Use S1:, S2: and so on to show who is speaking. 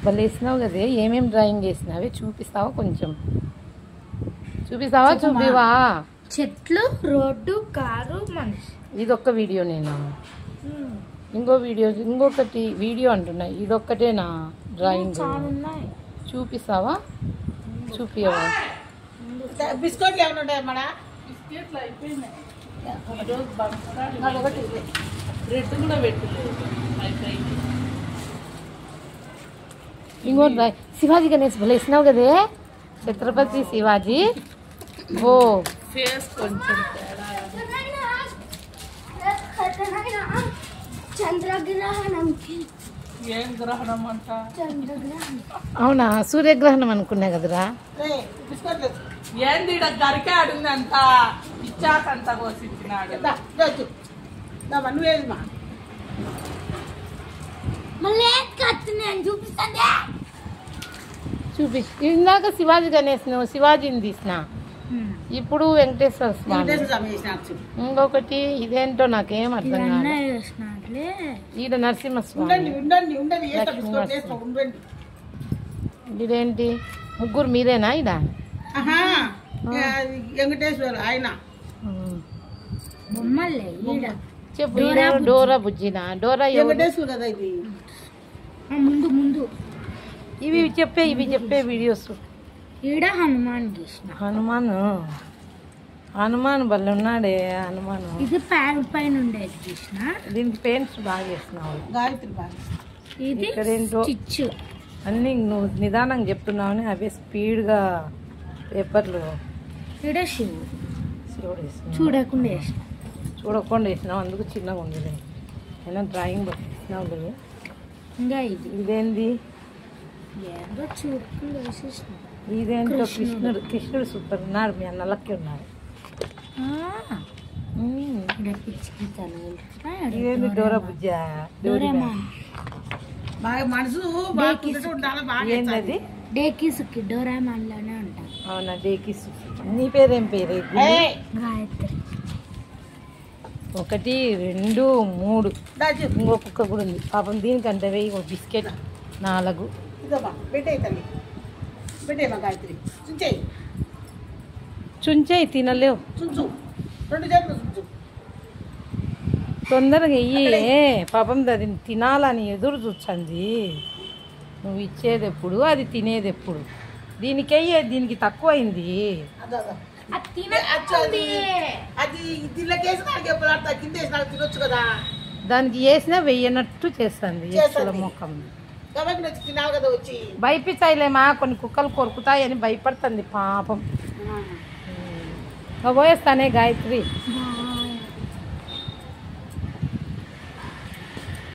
S1: భలే వేసినావు కదే. ఏమేమి డ్రాయింగ్ వేసినావే చూపిస్తావా? కొంచెం చూపిస్తావా? చూపివా?
S2: చెట్లు, రోడ్డు, కారు, మనిషి.
S1: ఇదొక్క వీడియో నేను ఇంకో వీడియో ఇంకొకటి వీడియో అంటున్నా. ఇదొక్కటేనా డ్రాయింగ్? చూపిస్తావా? చూపియవా?
S3: బిస్కెట్లు ఏమైనా ఉంటాయి మన బిస్కెట్లు అయిపోయినాయి. రెడ్ కూడా పెట్టలేదు.
S1: ఇంకో శివాజీ గణేష్ భలే వేసినావు కదే. ఛత్రపతి శివాజీ. ఓ
S3: ఫేస్ కొంచెం
S2: చంద్రగ్రహణంకి.
S3: ఏం గ్రహణం అంట?
S1: అవునా? సూర్యగ్రహణం అనుకున్నా కదరా.
S3: ఏంది గరికే అడుగుందంత ఇచ్చాకంత కోసిచ్చినాడు. నువ్వేది మా
S1: చూపి. ఇందాక శివాజీ గణేష్ శివాజీని తీసిన, ఇప్పుడు వెంకటేశ్వర స్వామి. ఇంకొకటి ఇదేంటో నాకేం అర్థం కాదు. ఈడ నరసింహస్వామి. ఇదేంటి? ముగ్గురు మీరేనా ఇడ?
S3: వెంకటేశ్వర ఆయన
S1: చెప్పు. డోరా బుజ్జినా? డోరా
S3: వెంకటేశ్వర కదా ఇది.
S2: ముందు ముందు
S1: ఇవి చెప్పే వీడియోస్.
S2: ఈడ హనుమాన్ గీసిన.
S1: హనుమాన్ భలే ఉన్నాడే. హనుమాన్
S2: ఇది పేరు పైన ఉండేది గీసిన.
S1: దీనికి పెయింట్స్ బాగా వేసినావు.
S3: గాయత్రి బాగా.
S2: ఇది
S1: ఇక్కడేంటో అన్ని నువ్వు నిదానంగా చెప్తున్నావు, అవే స్పీడ్గా పేపర్లు.
S2: ఈడ శివుడు
S1: వేసినావు.
S2: చూడకుండా
S1: వేసినావు, అందుకు చిన్నగా ఉండలే. అయినా డ్రాయింగ్ వేసినావు కదా.
S2: ఇంకా
S1: ఇదేంది?
S2: ఏదో చూడకుండా వేసేసిన.
S1: ఇదేంటో కృష్ణుడు సూపర్ ఉన్నాడు. మీ అన్నలకి ఉన్నాడు. ఇదేంటి? డోరా బుజ్జా?
S3: బాగా మనసు ఏంటది?
S2: డేకిసుకి డోరామాన్ లోనే ఉంటాం.
S1: అవునా? డేకిసు. నీ పేరేం పేరు?
S2: గాయత్రి.
S1: 1 2 3 ఇంకొక కూడా ఉంది పాపం. దీనికంటే వెయ్యి ఒక బిస్కెట్ 4. చుంచేయి తినలేవు. తొందరగా ఇయ్యి పాపం. అది తినాలని ఎదురు చూచండి. నువ్వు ఇచ్చేది ఎప్పుడు, అది తినేది ఎప్పుడు. దీనికయ్యే, దీనికి తక్కువ అయింది. దానికి వేసినా వెయ్యనట్టు చేస్తుంది. ముఖం భయపించాయిలేమా. కొన్ని కుక్కలు కొరుకుతాయని భయపడుతుంది పాపం. పోయేస్తానే గాయత్రి.